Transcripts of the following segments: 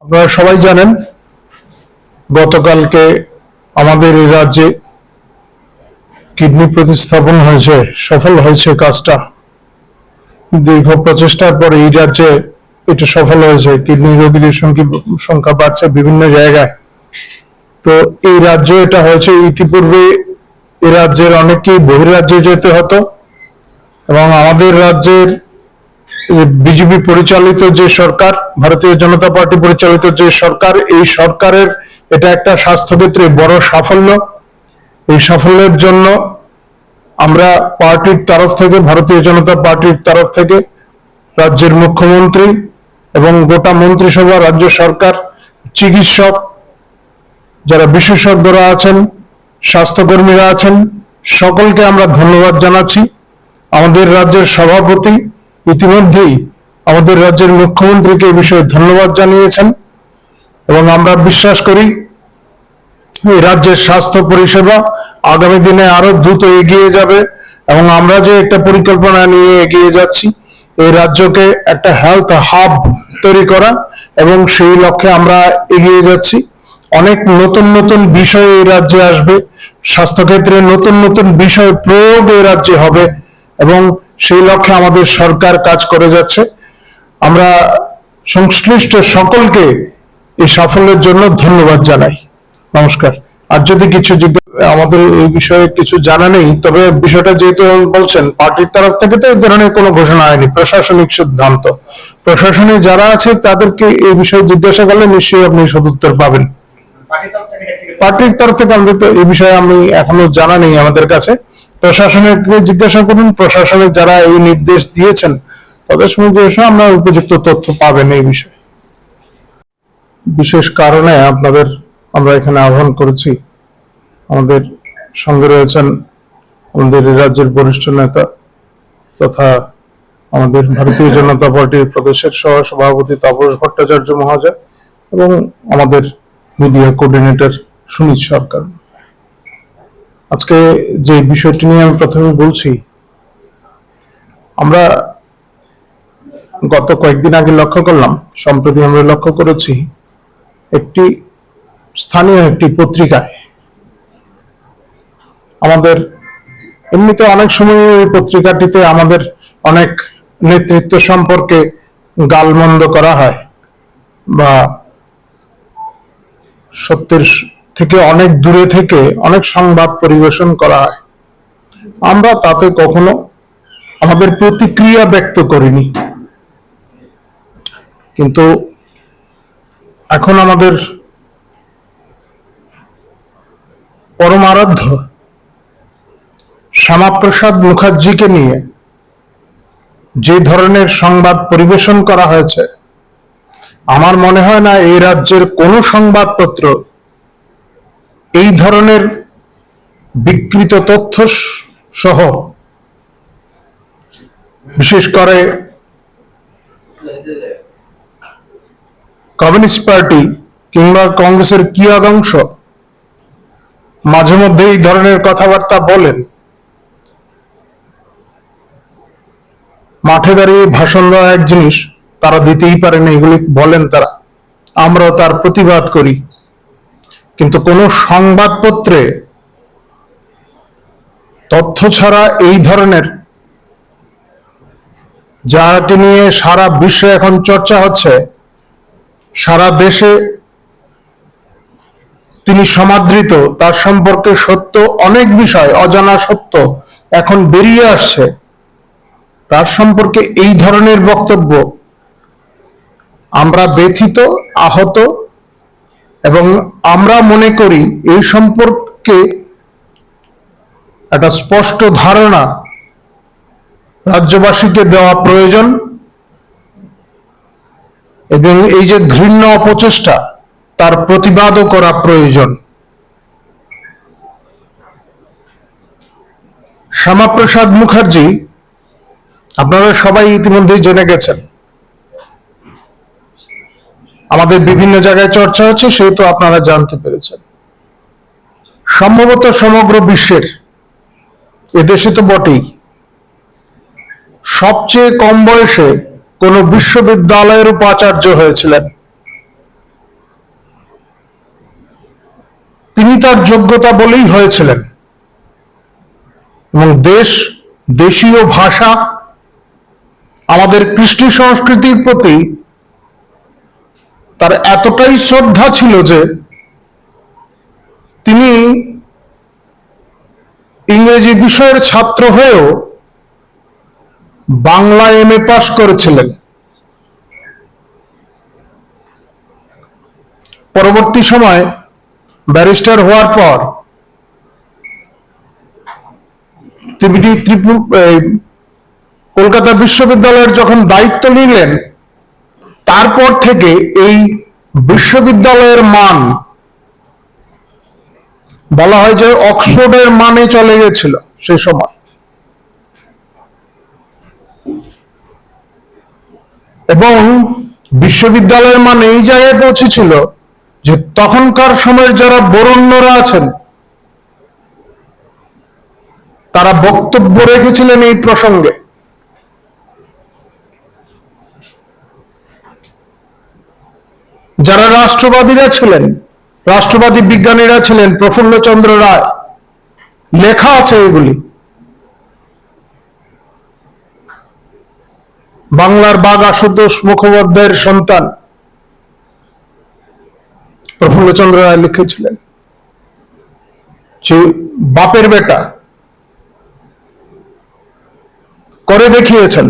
আপনারা সবাই জানেন গতকালকে আমাদের এই রাজ্যে কিডনি প্রতিস্থাপন হয়েছে, সফল হয়েছে কাজটা। দীর্ঘ প্রচেষ্টার পরে এই রাজ্যে এটা সফল হয়েছে। কিডনি রোগীদের সংখ্যা বাড়ছে বিভিন্ন জায়গায়। তো এই রাজ্যে এটা হয়েছে। ইতিপূর্বে এই রাজ্যের অনেকেই বহির্রাজ্যে যেতে হতো এবং আমাদের রাজ্যের বিজেপি পরিচালিত যে সরকার, ভারতীয় জনতা পার্টি পরিচালিত যে সরকার, এই সরকারের এটা একটা স্বাস্থ্য ক্ষেত্রে বড় সাফল্য। এই সাফল্যের জন্য আমরা পার্টির তরফ থেকে, ভারতীয় জনতা পার্টির তরফ থেকে রাজ্যের মুখ্যমন্ত্রী এবং গোটা মন্ত্রিসভা, রাজ্য সরকার, চিকিৎসক, যারা বিশেষজ্ঞরা আছেন, স্বাস্থ্যকর্মীরা আছেন, সকলকে আমরা ধন্যবাদ জানাচ্ছি। আমাদের রাজ্যের সভাপতি ইতিমধ্যেই আমাদের রাজ্যের মুখ্যমন্ত্রীকে এই বিষয়ে ধন্যবাদ জানিয়েছেন এবং আমরা বিশ্বাস করি এই রাজ্যের স্বাস্থ্য পরিষেবা আগামী দিনে আরো দ্রুত এগিয়ে যাবে এবং আমরা যে একটা পরিকল্পনা নিয়ে এগিয়ে যাচ্ছি, এই রাজ্যকে একটা হেলথ হাব তৈরি করা, এবং সেই লক্ষ্যে আমরা এগিয়ে যাচ্ছি। অনেক নতুন নতুন বিষয় এই রাজ্যে আসবে, স্বাস্থ্যক্ষেত্রে নতুন নতুন বিষয় প্রয়োগ এই রাজ্যে হবে এবং সেই লক্ষ্যে আমাদের সরকার কাজ করে যাচ্ছে। আমরা সংশ্লিষ্ট সকলকে এই সাফল্যের জন্য ধন্যবাদ জানাই। নমস্কার। আর যদি কিছু আমাদের এই বিষয়ে কিছু জানা নেই, তবে বিষয়টা যেহেতু বলছেন পার্টির তরফ থেকে, তো এই ধরনের কোনো ঘোষণা হয়নি, প্রশাসনিক সিদ্ধান্ত। প্রশাসনে যারা আছে তাদেরকে এই বিষয়ে জিজ্ঞাসা করলে নিশ্চয়ই আপনি সদুত্তর পাবেন। পার্টির তরফ থেকে আমাদের তো এই বিষয়ে আমি এখনো জানা নেই আমাদের কাছে। প্রশাসনের জিজ্ঞাসা করুন, প্রশাসনের যারা এই নির্দেশ দিয়েছেন তাদের সঙ্গে আমরা উপযুক্ত তথ্য পাবেন এই বিষয়ে। বিশেষ কারণে আপনাদের আমরা এখানে আহ্বান করেছি। আমাদের সঙ্গে রয়েছেন আমাদের রাজ্যের বরিষ্ঠ নেতা তথা আমাদের ভারতীয় জনতা পার্টির প্রদেশের সহ সভাপতি তাপস ভট্টাচার্য মহাশয় এবং আমাদের মিডিয়া কোঅর্ডিনেটর সুনীত সরকার। আজকে যে বিষয়টি নিয়ে আমি প্রথমে বলছি, আমরা গত কয়েকদিন আগে লক্ষ্য করলাম, সম্প্রতি আমরা লক্ষ্য করেছি একটি স্থানীয় একটি পত্রিকায়, আমাদের এমনিতে অনেক সময় এই পত্রিকাটিতে আমাদের অনেক নেতৃত্ব সম্পর্কে গালমন্দ করা হয় বা সত্যের থেকে অনেক দূরে থেকে অনেক সংবাদ পরিবেশন করা হয়। আমরা তাতে কখনো আমাদের প্রতিক্রিয়া ব্যক্ত করিনি, কিন্তু এখন আমাদের পরম আরাধ্য শ্যামাপ্রসাদ মুখার্জিকে নিয়ে যে ধরনের সংবাদ পরিবেশন করা হয়েছে, আমার মনে হয় না এই রাজ্যের কোনো সংবাদপত্র এই ধরনের বিকৃত তথ্য সহ, বিশেষ করে কমিউনিস্ট পার্টি কিংবা কংগ্রেসের কিয়দাংশ মাঝে মধ্যে এই ধরনের কথাবার্তা বলেন, মাঠে দাঁড়িয়ে ভাষণ দেওয়া এক জিনিস, তারা দিতেই পারেন, এগুলি বলেন তারা, আমরাও তার প্রতিবাদ করি। কিন্তু কোন সংবাদপত্রে তথ্য ছাড়া এই ধরনের, যাকে নিয়ে সারা বিশ্বে এখন চর্চা হচ্ছে, সারা দেশে তিনি সমাদৃত, তার সম্পর্কে সত্য অনেক বিষয়, অজানা সত্য এখন বেরিয়ে আসছে, তার সম্পর্কে এই ধরনের বক্তব্য, আমরা ব্যথিত, আহত, এবং আমরা মনে করি এই সম্পর্কে একটা স্পষ্ট ধারণা রাজ্যবাসীকে দেওয়া প্রয়োজন এবং এই যে ঘৃণ্য অপচেষ্টা, তার প্রতিবাদও করা প্রয়োজন। শ্যামাপ্রসাদ মুখার্জি আপনারা সবাই ইতিমধ্যেই জেনে গেছেন, আমাদের বিভিন্ন জায়গায় চর্চা হচ্ছে, সেহেতু আপনারা জানতে পেরেছেন। সম্ভবত সমগ্র বিশ্বের, এদেশে তো বটেই, সবচেয়ে কম বয়সে কোন বিশ্ববিদ্যালয়ের উপাচার্য হয়েছিলেন। তার যোগ্যতা বলেই হয়েছিলেন, এবং দেশীয় ভাষা, আমাদের কৃষ্টি সংস্কৃতির প্রতি তার এতটাই শ্রদ্ধা ছিল যে তিনি ইংরেজি বিষয়ের ছাত্র হয়েও বাংলা এমএ পাশ করেছিলেন। পরবর্তী সময় ব্যারিস্টার হওয়ার পর তিনি কলকাতা বিশ্ববিদ্যালয়ের যখন দায়িত্ব নিলেন, তারপর থেকে এই বিশ্ববিদ্যালয়ের মান বলা হয় যে অক্সফোর্ডের মানে চলে গেছিল সেই সময়। এবং বিশ্ববিদ্যালয়ের মান এই জায়গায় পৌঁছেছিল যে তখনকার সময়ের যারা বরেণ্যরা আছেন তারা বক্তব্য রেখেছিলেন এই প্রসঙ্গে। যারা রাষ্ট্রবাদীরা ছিলেন, রাষ্ট্রবাদী বিজ্ঞানীরা ছিলেন, প্রফুল্লচন্দ্র রায়, লেখা আছে এগুলি। বাংলার বাঘ আশুতোষ মুখোপাধ্যায়ের সন্তান প্রফুল্লচন্দ্র রায় লিখেছিলেন যে বাপের বেটা করে দেখিয়েছেন,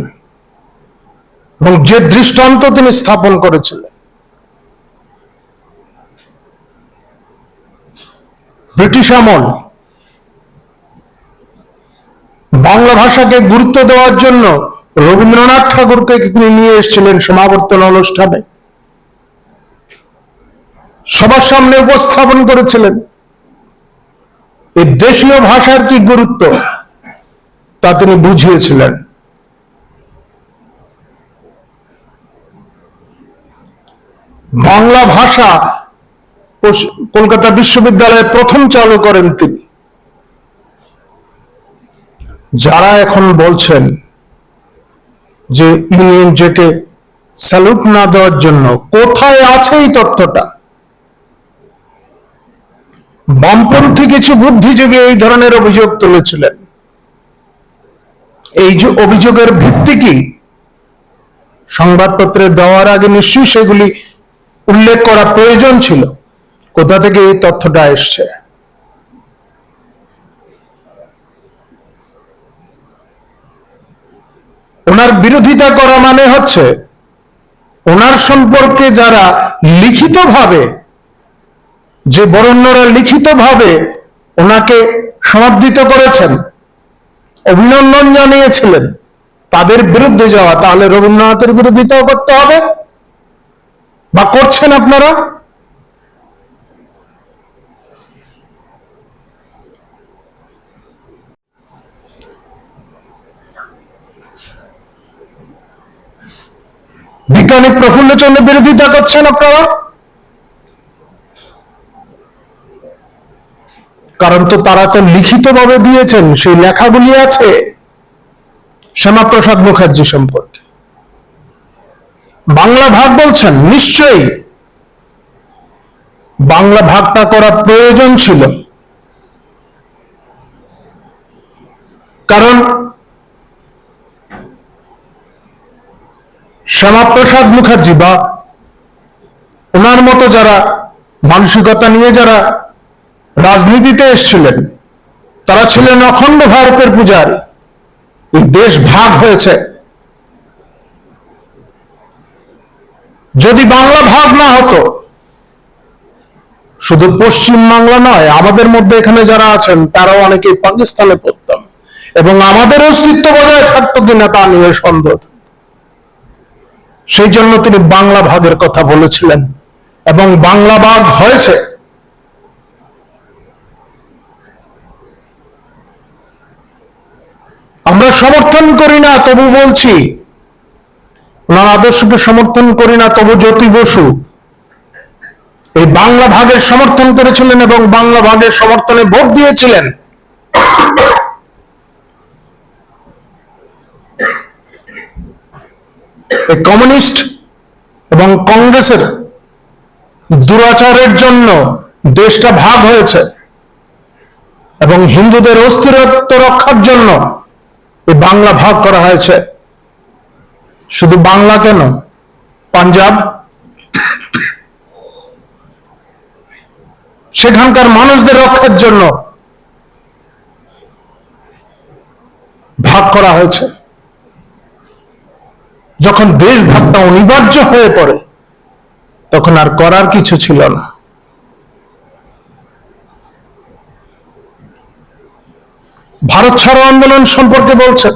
এবং যে দৃষ্টান্ত তিনি স্থাপন করেছিলেন। ব্রিটিশ আমল বাংলা ভাষাকে গুরুত্ব দেওয়ার জন্য রবীন্দ্রনাথ ঠাকুরকে তিনি নিয়ে এসেছিলেন সমাবর্তন অনুষ্ঠানে, সবার সামনে উপস্থাপন করেছিলেন। এই দেশীয় ভাষার কি গুরুত্ব তা তিনি বুঝিয়েছিলেন। বাংলা ভাষা কলকাতা বিশ্ববিদ্যালয়ে প্রথম চালু করেন তিনি। যারা এখন বলছেন যে ইউনিয়ন জ্যাকে স্যালুট না দেওয়ার জন্য, কোথায় আছে এই তথ্যটা? বামপন্থী কিছু বুদ্ধিজীবী এই ধরনের অভিযোগ তুলেছিলেন। এই যে অভিযোগের ভিত্তি কি সংবাদপত্রে দেওয়ার আগে নিশ্চয়ই সেগুলি উল্লেখ করা প্রয়োজন ছিল। কোথা থেকে এই তথ্যটা এসছে? ওনার বিরোধিতা করা মানে হচ্ছে ওনার সম্পর্কে যারা লিখিতভাবে, যে বরেণ্যরা লিখিতভাবে ওনাকে সমাদৃত করেছেন, অভিনন্দন জানিয়েছিলেন, তাদের বিরুদ্ধে যাওয়া, তাহলে রবীন্দ্রনাথের বিরোধিতাও করতে হবে, বা করছেন আপনারা? বিজ্ঞানী প্রফুল্লচন্দ্রের বিরোধিতা করছেন আপনারা? কারণ তো তারা তো লিখিতভাবে দিয়েছেন, সেই লেখাগুলি আছে শ্যামাপ্রসাদ মুখার্জি সম্পর্কে। বাংলা ভাগ বলছেন, নিশ্চয়ই বাংলা ভাগটা করা প্রয়োজন ছিল, কারণ শ্যামাপ্রসাদ মুখার্জি বা ওনার মতো যারা মানসিকতা নিয়ে যারা রাজনীতিতে এসেছিলেন, তারা ছিলেন অখণ্ড ভারতের পূজারী। এই দেশ ভাগ হয়েছে, যদি বাংলা ভাগ না হতো, শুধু পশ্চিম বাংলা নয়, আমাদের মধ্যে এখানে যারা আছেন তারাও অনেকে পাকিস্তানে পড়তাম, এবং আমাদের অস্তিত্ব বজায় থাকতো কিনা তা নিয়ে সন্দেহ। সেই জন্য তিনি বাংলা ভাগের কথা বলেছিলেন, এবং বাংলা ভাগ হয়েছে। আমরা সমর্থন করি না, তবু বলছি, ওনার আদর্শকে সমর্থন করি না, তবু জ্যোতি বসু এই বাংলা ভাগের সমর্থন করেছিলেন এবং বাংলা ভাগের সমর্থনে ভোট দিয়েছিলেন। কমিউনিস্ট এবং কংগ্রেসের দুরাচারের জন্য দেশটা ভাগ হয়েছে। এবং হিন্দুদের অস্তিত্ব রক্ষার জন্য এই বাংলা ভাগ করা হয়েছে। শুধু বাংলা কেন, পাঞ্জাব, সেখানকার মানুষদের রক্ষার জন্য ভাগ করা হয়েছে। যখন দেশ ভাগটা অনিবার্য হয়ে পড়ে তখন আর করার কিছু ছিল না। ভারত ছাড়ো আন্দোলন সম্পর্কে বলছেন,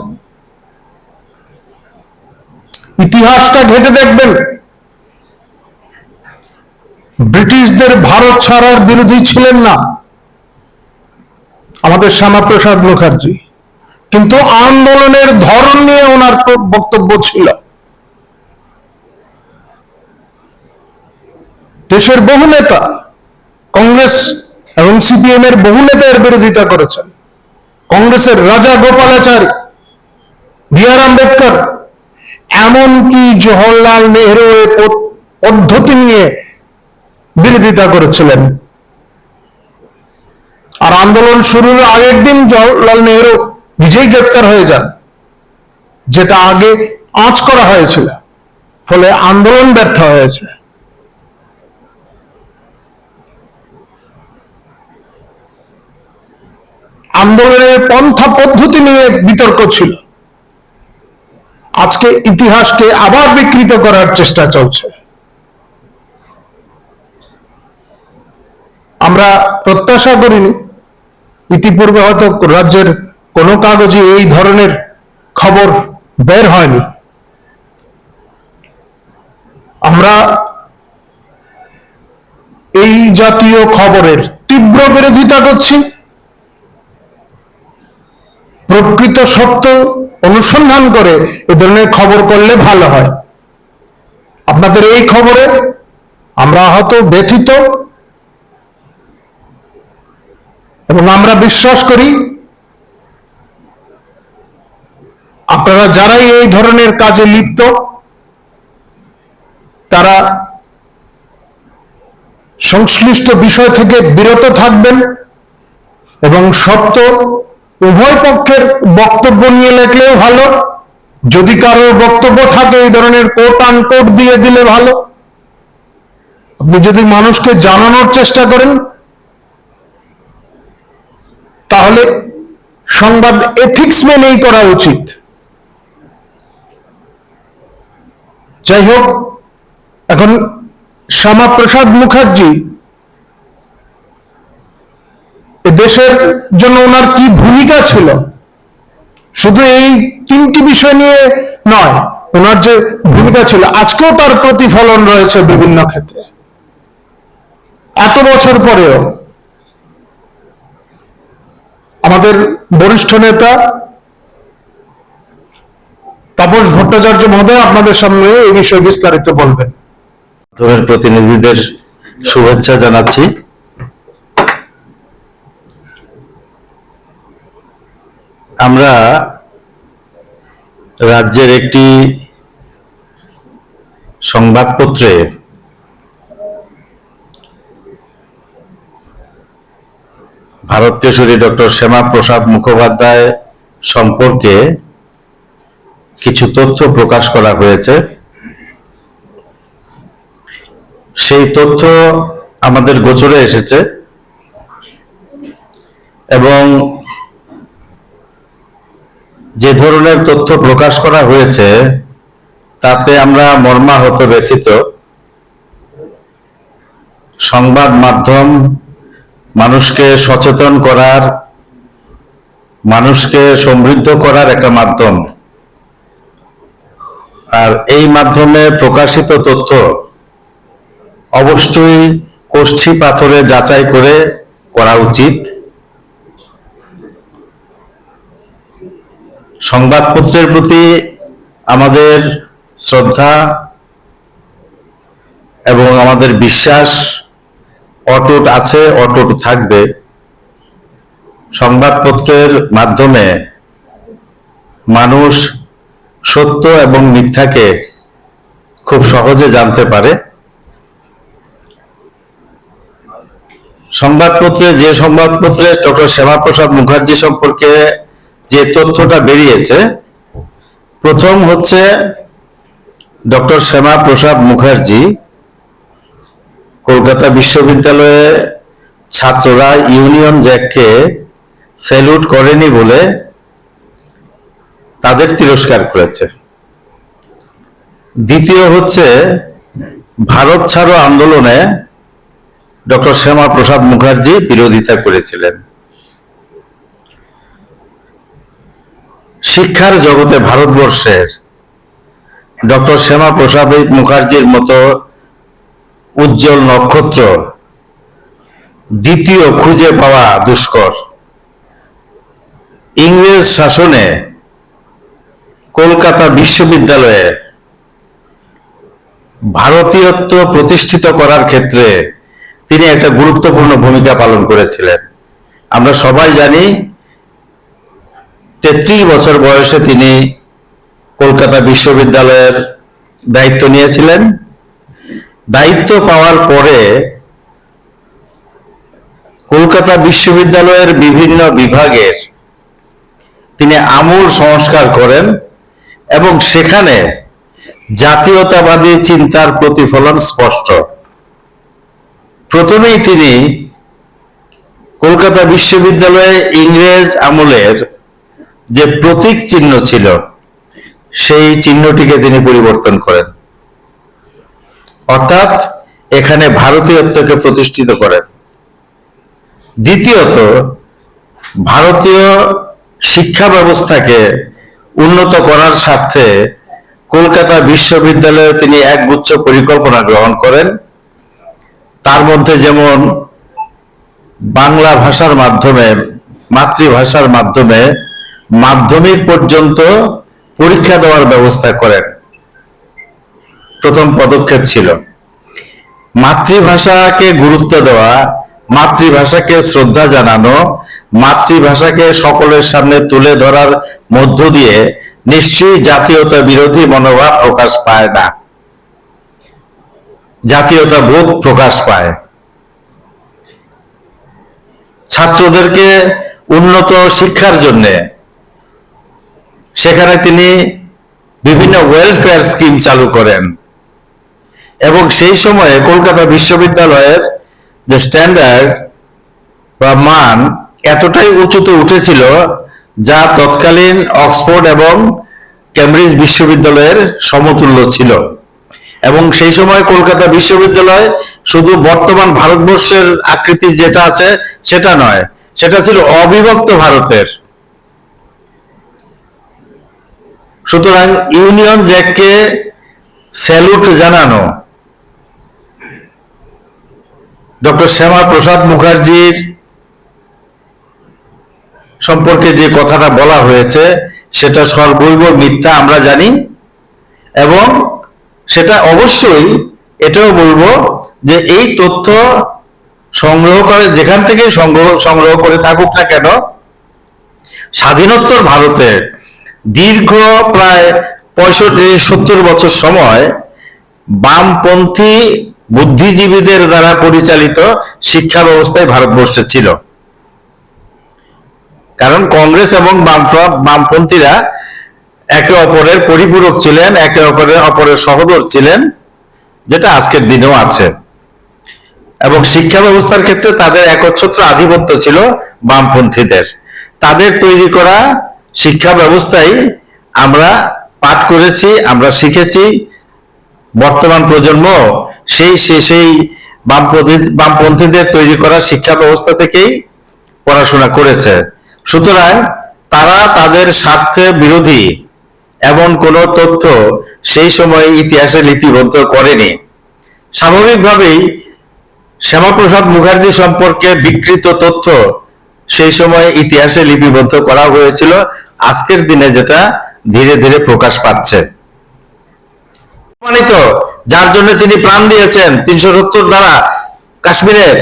ইতিহাসটা ঘেটে দেখবেন, ব্রিটিশদের ভারত ছাড়ার বিরোধী ছিলেন না আমাদের শ্যামাপ্রসাদ মুখার্জি, কিন্তু আন্দোলনের ধরন নিয়ে ওনার বক্তব্য ছিল। দেশের বহু নেতা, কংগ্রেস এবং সিপিএম এর বহু নেতা এর বিরোধিতা করেছেন। কংগ্রেসের রাজা গোপালাচারী, বি আর আম্বেদকর, এমনকি জওহরলাল নেহরু পদ্ধতি নিয়ে বিরোধিতা করেছিলেন। আর আন্দোলন শুরুর আগের দিন জওহরলাল নেহরু নিজেই গ্রেপ্তার হয়ে যান, যেটা আগে আঁচ করা হয়েছিল, ফলে আন্দোলন ব্যর্থ হয়েছে। আন্দোলনের পন্থা পদ্ধতি নিয়ে বিতর্ক ছিল। আজকে ইতিহাসকে আবার বিকৃত করার চেষ্টা চলছে। আমরা প্রত্যাশা করিনি, ইতিপূর্বে হয়তো রাজ্যের কোনো কাগজে এই ধরনের খবর বের হয়নি। আমরা এই জাতীয় খবরের তীব্র বিরোধিতা করছি। প্রকৃত সত্য অনুসন্ধান করে এ ধরনের খবর করলে ভালো হয়। আপনাদের এই খবরে আমরা হয়তো ব্যথিত, এবং আমরা বিশ্বাস করি আপনারা যারাই এই ধরনের কাজে লিপ্ত তারা সংশ্লিষ্ট বিষয় থেকে বিরত থাকবেন এবং সত্য উভয় পক্ষের বক্তব্য নিয়ে লেখলেও ভালো, যদি কারো বক্তব্য থাকে এই ধরনের কোট আনকোট দিয়ে দিলে ভালো। আপনি যদি মানুষকে জানানোর চেষ্টা করেন তাহলে সংবাদ এথিক্স মেনেই করা উচিত। যাই হোক, এখন শ্যামাপ্রসাদ মুখার্জি দেশের জন্য ওনার কি ভূমিকা ছিল, শুধু এই তিনটি বিষয় নিয়ে নয়, ওনার যে ভূমিকা ছিল আজকেও তার প্রতিফলন রয়েছে বিভিন্ন ক্ষেত্রে। এত বছর পরেও আমাদের বরিষ্ঠ নেতা তাপস ভট্টাচার্য মহোদয় আপনাদের সামনে এই বিষয়ে বিস্তারিত বলবেন। প্রতিনিধিদের শুভেচ্ছা জানাচ্ছি। আমরা রাজ্যের একটি সংবাদপত্রে ভারত কেশরী ডক্টর শ্যামাপ্রসাদ মুখোপাধ্যায় সম্পর্কে কিছু তথ্য প্রকাশ করা হয়েছে। সেই তথ্য আমাদের গোচরে এসেছে এবং যে ধরনের তথ্য প্রকাশ করা হয়েছে তাতে আমরা মর্মাহত ব্যথিত। সংবাদ মাধ্যম মানুষকে সচেতন করার, মানুষকে সমৃদ্ধ করার একটা মাধ্যম, আর এই মাধ্যমে প্রকাশিত তথ্য অবশ্যই কষ্টি পাথরে যাচাই করে করা উচিত। সংবাদপত্রের প্রতি আমাদের শ্রদ্ধা এবং আমাদের বিশ্বাস অটুট আছে, অটুট থাকবে। সংবাদপত্রের মাধ্যমে মানুষ সত্য এবং মিথ্যাকে খুব সহজে জানতে পারে। যে সংবাদপত্রে ডক্টর শ্যামাপ্রসাদ মুখার্জি সম্পর্কে যে তথ্যটা বেরিয়েছে, প্রথম হচ্ছে ডক্টর শ্যামাপ্রসাদ মুখার্জি কলকাতা বিশ্ববিদ্যালয়ে ছাত্ররা ইউনিয়ন জ্যাককে স্যালুট করেনি বলে তাদের তিরস্কার করেছে। দ্বিতীয় হচ্ছে ভারত ছাড়ো আন্দোলনে ডক্টর শ্যামাপ্রসাদ মুখার্জি বিরোধিতা করেছিলেন। শিক্ষার জগতে ভারতবর্ষের ডক্টর শ্যামাপ্রসাদ মুখার্জির মতো উজ্জ্বল নক্ষত্র দ্বিতীয় খুঁজে পাওয়া দুষ্কর। ইংরেজ শাসনে কলকাতা বিশ্ববিদ্যালয়ে ভারতীয়ত্ব প্রতিষ্ঠিত করার ক্ষেত্রে তিনি একটা গুরুত্বপূর্ণ ভূমিকা পালন করেছিলেন। আমরা সবাই জানি 33 বছর বয়সে তিনি কলকাতা বিশ্ববিদ্যালয়ের দায়িত্ব নিয়েছিলেন। দায়িত্ব পাওয়ার পরে কলকাতা বিশ্ববিদ্যালয়ের বিভিন্ন বিভাগের তিনি আমূল সংস্কার করেন এবং সেখানে জাতীয়তাবাদী চিন্তার প্রতিফলন স্পষ্ট। প্রথমেই তিনি কলকাতা বিশ্ববিদ্যালয়ে ইংরেজ আমলের যে প্রতীক চিহ্ন ছিল সেই চিহ্নটিকে তিনি পরিবর্তন করেন, অর্থাৎ এখানে ভারতীয়ত্বকে প্রতিষ্ঠিত করেন। দ্বিতীয়ত, ভারতীয় শিক্ষা ব্যবস্থাকে উন্নত করার স্বার্থে কলকাতা বিশ্ববিদ্যালয়ে তিনি একগুচ্ছ পরিকল্পনা গ্রহণ করেন। তার মধ্যে যেমন বাংলা ভাষার মাধ্যমে, মাতৃভাষার মাধ্যমে মাধ্যমিক পর্যন্ত পরীক্ষা দেওয়ার ব্যবস্থা করেন। প্রথম পদক্ষেপ ছিল মাতৃভাষাকে গুরুত্ব দেওয়া, মাতৃভাষাকে শ্রদ্ধা জানানো, মাতৃভাষাকে সকলের সামনে তুলে ধরার মধ্য দিয়ে নিশ্চয়ই জাতীয়তা বিরোধী মনোভাব প্রকাশ পায় না, জাতীয়তা বোধ প্রকাশ পায়। ছাত্রদেরকে উন্নত শিক্ষার জন্য সেখানে তিনি বিভিন্ন ওয়েলফেয়ার স্কিম চালু করেন এবং সেই সময়ে কলকাতা বিশ্ববিদ্যালয়ের যে স্ট্যান্ডার্ড বা মান এতটাই উঁচুতে উঠেছিল যা তৎকালীন অক্সফোর্ড এবং কেমব্রিজ বিশ্ববিদ্যালয়ের সমতুল্য ছিল। এবং সেই সময় কলকাতা বিশ্ববিদ্যালয় শুধু বর্তমান ভারতবর্ষের আকৃতি যেটা আছে সেটা নয়, সেটা ছিল অবিভক্ত ভারতের। সুতরাং ইউনিয়ন জ্যাককে স্যালুট জানানো, ডক্টর শ্যামাপ্রসাদ মুখার্জির সম্পর্কে যে কথাটা বলা হয়েছে সেটা সর্বৈব মিথ্যা আমরা জানি, এবং সেটা অবশ্যই এটাও বলবো যে এই তথ্য সংগ্রহ করে যেখান থেকে সংগ্রহ করে থাকুক না কেন, স্বাধীনোত্তর ভারতে দীর্ঘ প্রায় 65-70 বছর সময় বামপন্থী বুদ্ধিজীবীদের দ্বারা পরিচালিত শিক্ষা ব্যবস্থায় ভারতবর্ষে ছিল। কারণ কংগ্রেস এবং বামপন্থীরা একে অপরের পরিপূরক ছিলেন, একে অপরের সহোদর ছিলেন, যেটা আজকের দিনেও আছে। এবং শিক্ষা ব্যবস্থার ক্ষেত্রে তাদের একচ্ছত্র আধিপত্য ছিল বামপন্থীদের। তাদের তৈরি করা শিক্ষা ব্যবস্থায় আমরা পাঠ করেছি, আমরা শিখেছি। বর্তমান প্রজন্ম সেই বামপন্থীদের তৈরি করা শিক্ষা ব্যবস্থা থেকেই পড়াশোনা করেছে। সুতরাং তারা তাদের স্বার্থে বিরোধী এমন কোন তথ্য সেই সময় ইতিহাসে লিপিবদ্ধ করেনি। স্বাভাবিকভাবেই শ্যামাপ্রসাদ মুখার্জি সম্পর্কে বিকৃত তথ্য সেই সময় ইতিহাসে লিপিবদ্ধ করা হয়েছিল, আজকের দিনে যেটা ধীরে ধীরে প্রকাশ পাচ্ছে। প্রমাণিত, যার জন্য তিনি প্রাণ দিয়েছেন 370 ধারা কাশ্মীরের,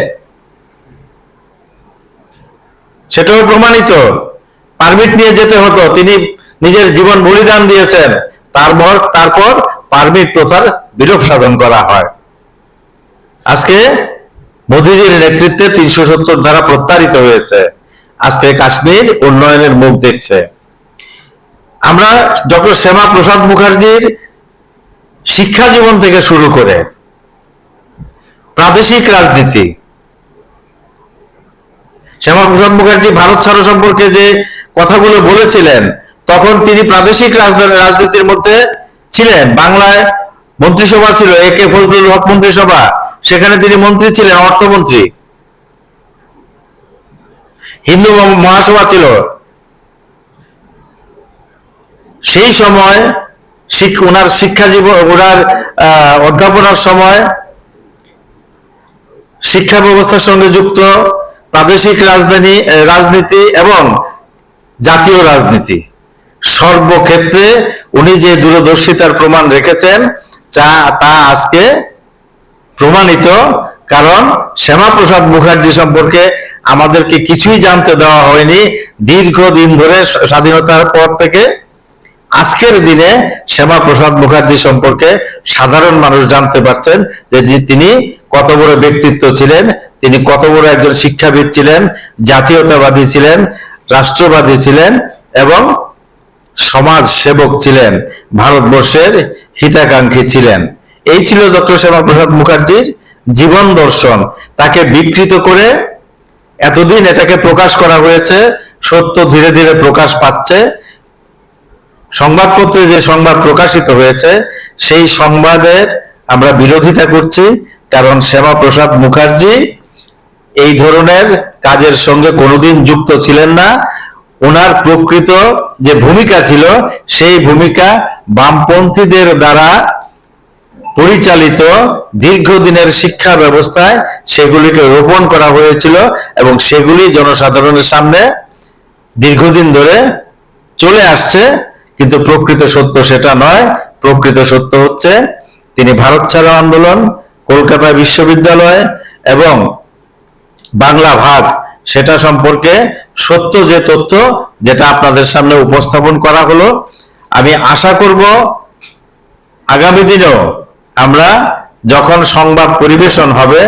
সেটাও প্রমাণিত। পারমিট নিয়ে যেতে হতো, তিনি নিজের জীবন বলিদান দিয়েছেন, তারপর পারমিট প্রথার বিলোপ সাধন করা হয়। আজকে মোদিজির নেতৃত্বে 370 ধারা প্রত্যাহারিত হয়েছে। আজকে কাশ্মীর উন্নয়নের মুখ দেখছে। আমরা ডক্টর শ্যামা প্রসাদ মুখার্জির শিক্ষা জীবন থেকে শুরু করে প্রাদেশিক রাজনীতি, শ্যামা প্রসাদ মুখার্জি ভারত ছাড়ো সম্পর্কে যে কথাগুলো বলেছিলেন, তখন তিনি প্রাদেশিক রাজনীতির মধ্যে ছিলেন। বাংলায় মন্ত্রিসভা ছিল, একে ফজলুল হক মন্ত্রিসভা, সেখানে তিনি মন্ত্রী ছিলেন, অর্থমন্ত্রী। হিন্দু মহাসভা ছিল, সেই সময় ওনার শিক্ষা জীবন, ওনার অধ্যাপনার সময় শিক্ষা ব্যবস্থার সঙ্গে যুক্ত প্রাদেশিক রাজনীতি এবং জাতীয় রাজনীতি, সর্বক্ষেত্রে উনি যে দূরদর্শিতার প্রমাণ রেখেছেন তা আজকে প্রমাণিত। কারণ শ্যামা প্রসাদ মুখার্জি সম্পর্কে আমাদেরকে কিছুই জানতে দেওয়া হয়নি দীর্ঘদিন ধরে, স্বাধীনতার পর থেকে। আজকের দিনে শ্যামা প্রসাদ মুখার্জি সম্পর্কে সাধারণ মানুষ জানতে পারছেন যে তিনি কত বড় ব্যক্তিত্ব ছিলেন, তিনি কত বড় একজন শিক্ষাবিদ ছিলেন, জাতীয়তাবাদী ছিলেন, রাষ্ট্রবাদী ছিলেন এবং সমাজ সেবক ছিলেন, ভারতবর্ষের হিতাকাঙ্ক্ষী ছিলেন। এই ছিল ডক্টর শ্যামা প্রসাদ মুখার্জির জীবন দর্শন। তাকে বিকৃত করে এতদিন এটাকে প্রকাশ করা হয়েছে, সত্য ধীরে ধীরে প্রকাশ পাচ্ছে। সংবাদপত্রে যে সংবাদ প্রকাশিত হয়েছে সেই সংবাদের আমরা বিরোধিতা করছি, কারণ শ্যামা প্রসাদ মুখার্জি এই ধরনের কাজের সঙ্গে কোনোদিন যুক্ত ছিলেন না। ওনার প্রকৃত যে ভূমিকা ছিল, সেই ভূমিকা বামপন্থীদের দ্বারা পরিচালিত দীর্ঘদিনের শিক্ষা ব্যবস্থায় সেগুলিকে রোপণ করা হয়েছিল এবং সেগুলি জনসাধারণের সামনে দীর্ঘদিন ধরে চলে আসছে। কিন্তু প্রকৃত সত্য সেটা নয়। প্রকৃত সত্য হচ্ছে তিনি ভারত ছাড়ো আন্দোলন, কলকাতা বিশ্ববিদ্যালয় এবং বাংলা ভাগ, সেটা সম্পর্কে সত্য যে তথ্য যেটা আপনাদের সামনে উপস্থাপন করা হলো। আমি আশা করব আগামী দিনেও আমরা যখন সংবাদ পরিবেশন হবে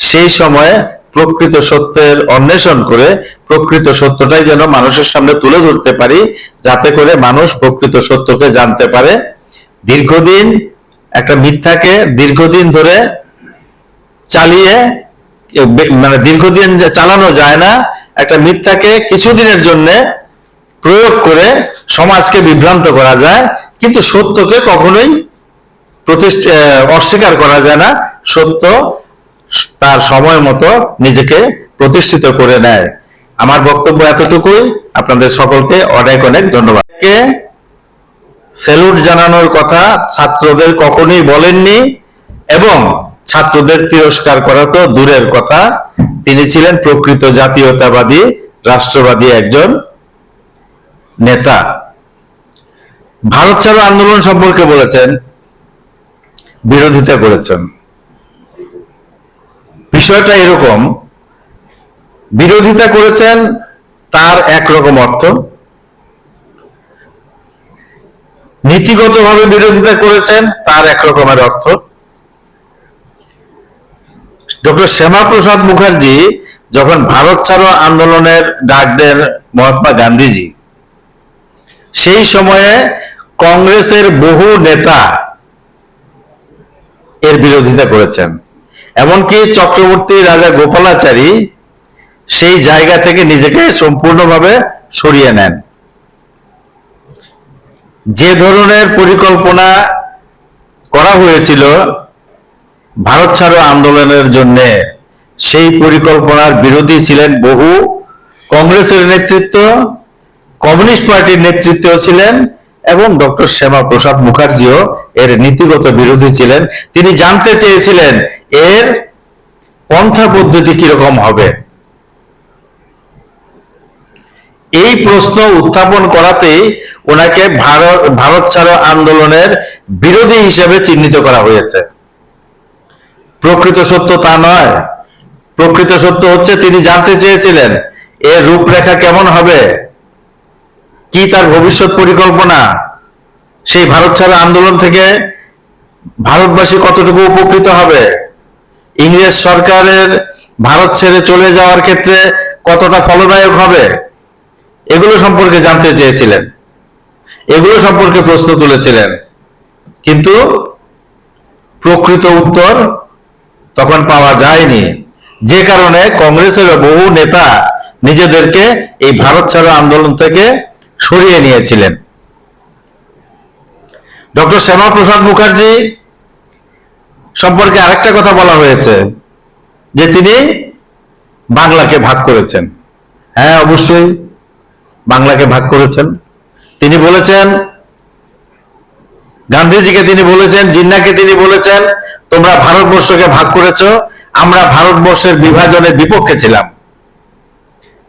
সেই সময়ে প্রকৃত সত্যের অন্বেষণ করে প্রকৃত সত্যটাই যেন মানুষের সামনে তুলে ধরতে পারি, যাতে করে মানুষ প্রকৃত সত্যকে জানতে পারে। দীর্ঘদিন একটা মিথ্যাকে দীর্ঘদিন ধরে চালিয়ে, মানে দীর্ঘদিন চালানো যায় না। একটা মিথ্যাকে কিছুদিনের জন্য প্রয়োগ করে সমাজকে বিভ্রান্ত করা যায়, কিন্তু সত্যকে কখনোই অস্বীকার করা যায় না। সত্য তার সময় মতো নিজেকে প্রতিষ্ঠিত করে নেয়। আমার বক্তব্য এতটুকুই। আপনাদের সকলকে অনেক অনেক ধন্যবাদ। স্যালুট জানানোর কথা ছাত্রদের কখনোই বলেননি এবং ছাত্রদের তিরস্কার করা তো দূরের কথা। তিনি ছিলেন প্রকৃত জাতীয়তাবাদী, রাষ্ট্রবাদী একজন নেতা। ভারত ছাড়ো আন্দোলন সম্পর্কে বলেছেন, বিরোধিতা করেছেন। বিষয়টা এরকম, বিরোধিতা করেছেন তার একরকম অর্থ, নীতিগতভাবে বিরোধিতা করেছেন তার একরকমের অর্থ। ডক্টর শ্যামা প্রসাদ মুখার্জি যখন ভারত ছাড়ো আন্দোলনের ডাক দেন মহাত্মা গান্ধীজি, সেই সময়ে কংগ্রেসের বহু নেতা এর বিরোধিতা করেছেন। এমনকি চক্রবর্তী রাজা গোপালাচারী সেই জায়গা থেকে নিজেকে সম্পূর্ণভাবে সরিয়ে নেন। যে ধরনের পরিকল্পনা করা হয়েছিল ভারত ছাড়ো আন্দোলনের জন্য, সেই পরিকল্পনার বিরোধী ছিলেন বহু কংগ্রেসের নেতৃত্ব, কমিউনিস্ট পার্টির নেতৃত্ব ছিলেন এবং ডক্টর শ্যামা প্রসাদ মুখার্জিও এর নীতিগত বিরোধী ছিলেন। তিনি জানতে চেয়েছিলেন এর পন্থা পদ্ধতি কিরকম হবে। এই প্রশ্ন উত্থাপন করাতেই ওনাকে ভারত ছাড়ো আন্দোলনের বিরোধী হিসেবে চিহ্নিত করা হয়েছে। প্রকৃত সত্য তা নয়। প্রকৃত সত্য হচ্ছে তিনি জানতে চেয়েছিলেন এর রূপরেখা কেমন হবে, কি তার ভবিষ্যৎ পরিকল্পনা, সেই ভারত ছাড়ো আন্দোলন থেকে ভারতবাসী কতটুকু উপকৃত হবে, ইংরেজ সরকারের ভারত ছেড়ে চলে যাওয়ার ক্ষেত্রে কতটা ফলদায়ক হবে, এগুলো সম্পর্কে জানতে চেয়েছিলেন, এগুলো সম্পর্কে প্রশ্ন তুলেছিলেন। কিন্তু প্রকৃত উত্তর তখন পাওয়া যায়নি, যে কারণে কংগ্রেসের বহু নেতা নিজেদেরকে এই ভারত ছাড়ো আন্দোলন থেকে সরিয়ে নিয়েছিলেন। ডক্টর শ্যামাপ্রসাদ মুখার্জি সম্পর্কে আরেকটা কথা বলা হয়েছে যে তিনি বাংলাকে ভাগ করেছেন। হ্যাঁ, অবশ্যই বাংলাকে ভাগ করেছেন। তিনি বলেছেন, গান্ধীজিকে তিনি বলেছেন, জিন্নাকে তিনি বলেছেন, তোমরা ভারতবর্ষকে ভাগ করেছো, আমরা ভারতবর্ষের বিভাজনের বিপক্ষে ছিলাম।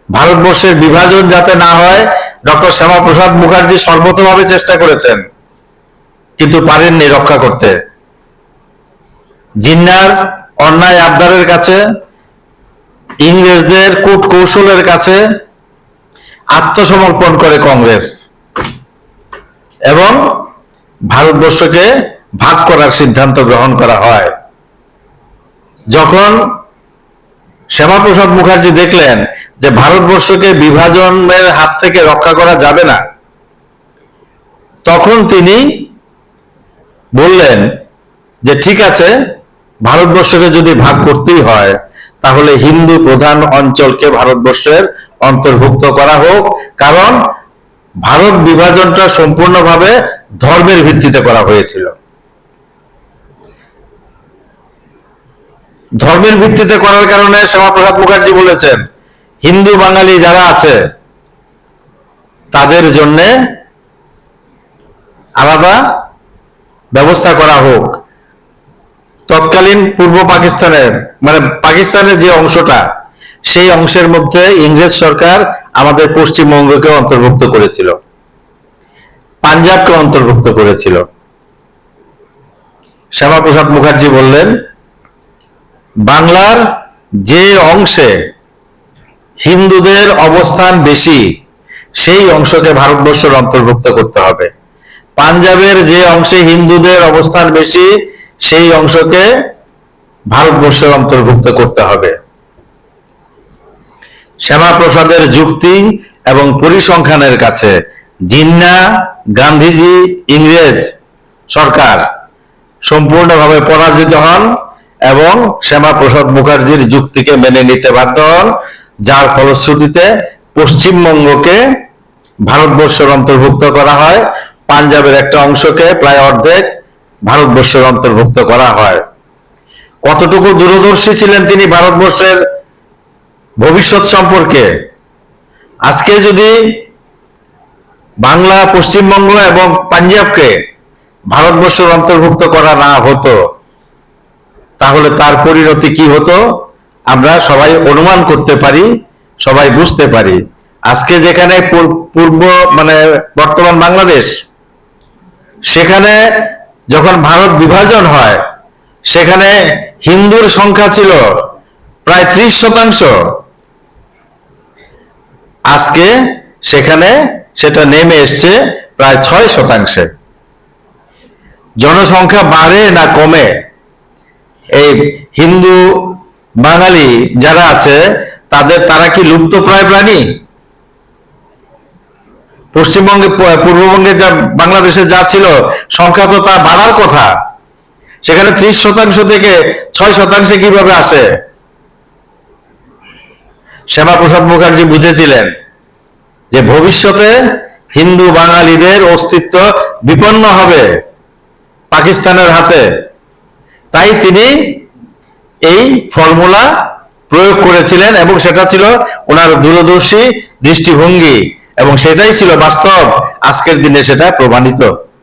ভারতবর্ষের বিভাজন যাতে না হয় ডক্টর শ্যামাপ্রসাদ মুখার্জি সর্বতভাবে চেষ্টা করেছেন, কিন্তু পারেননি রক্ষা করতে। জিন্নার অন্যায় আবদারের কাছে, ইংরেজদের কূট কৌশলের কাছে আত্মসমর্পণ করে কংগ্রেস এবং ভারতবর্ষকে ভাগ করার সিদ্ধান্ত গ্রহণ করা হয়। যখন শ্যামাপ্রসাদ মুখার্জি দেখলেন যে ভারতবর্ষকে বিভাজনের হাত থেকে রক্ষা করা যাবে না, তখন তিনি বললেন যে ঠিক আছে, ভারতবর্ষকে যদি ভাগ করতেই হয় তাহলে হিন্দু প্রধান অঞ্চলকে ভারতবর্ষের অন্তর্ভুক্ত করা হোক, কারণ ভারত বিভাজনটা সম্পূর্ণভাবে ধর্মের ভিত্তিতে করা হয়েছিল। ধর্মের ভিত্তিতে করার কারণে শ্যামাপ্রসাদ মুখার্জি বলেছেন হিন্দু বাঙালি যারা আছে তাদের জন্য আলাদা ব্যবস্থা করা হোক। তৎকালীন পূর্ব পাকিস্তানের মানে পাকিস্তানের যে অংশটা, সেই অংশের মধ্যে ইংরেজ সরকার আমাদের পশ্চিমবঙ্গকে অন্তর্ভুক্ত করেছিল, পাঞ্জাবকে অন্তর্ভুক্ত করেছিল। শ্যামাপ্রসাদ মুখার্জি বললেন বাংলার যে অংশে হিন্দুদের অবস্থান বেশি সেই অংশকে ভারতবর্ষের অন্তর্ভুক্ত করতে হবে, পাঞ্জাবের যে অংশে হিন্দুদের অবস্থান বেশি সেই অংশকে ভারতবর্ষের অন্তর্ভুক্ত করতে হবে। শ্যামাপ্রসাদের যুক্তি এবং পরিসংখ্যানের কাছে জিন্না, গান্ধীজি, ইংরেজ সরকার সম্পূর্ণভাবে পরাজিত হন এবং শ্যামাপ্রসাদ মুখার্জির যুক্তিকে মেনে নিতে বাধ্য হন, যার ফলশ্রুতিতে পশ্চিমবঙ্গকে ভারতবর্ষের অন্তর্ভুক্ত করা হয়, পাঞ্জাবের একটা অংশকে প্রায় অর্ধেক ভারতবর্ষের অন্তর্ভুক্ত করা হয়। কতটুকু দূরদর্শী ছিলেন তিনি ভারতবর্ষের ভবিষ্যৎ সম্পর্কে। আজকে যদি বাংলা, পশ্চিমবঙ্গ এবং পাঞ্জাবকে ভারতবর্ষের অন্তর্ভুক্ত করা না হতো তাহলে তার পরিণতি কি হতো আমরা সবাই অনুমান করতে পারি, সবাই বুঝতে পারি। আজকে যেখানে পূর্ব মানে বর্তমান বাংলাদেশ, সেখানে যখন ভারত বিভাজন হয় সেখানে হিন্দুর সংখ্যা ছিল প্রায় 30%, আজকে সেখানে সেটা নেমে এসছে প্রায় 6%। জনসংখ্যা বাড়ে না কমে? এই হিন্দু বাঙালি যারা আছে তারা কি লুপ্তপ্রায় প্রাণী? পশ্চিমবঙ্গে, পূর্ববঙ্গে যা বাংলাদেশে যা ছিল সংখ্যা তো তা বাড়ার কথা, সেখানে 30% থেকে 6% কিভাবে আসে? শ্যামাপ্রসাদ মুখার্জি বুঝেছিলেন যে ভবিষ্যতে হিন্দু বাঙালিদের অস্তিত্ব বিপন্ন হবে পাকিস্তানের হাতে, তাই তিনি এই ফর্মুলা প্রয়োগ করেছিলেন এবং সেটা ছিল ওনার দূরদর্শী দৃষ্টিভঙ্গি এবং সেটাই ছিল বাস্তব। আজকের দিনে সেটা প্রমাণিত।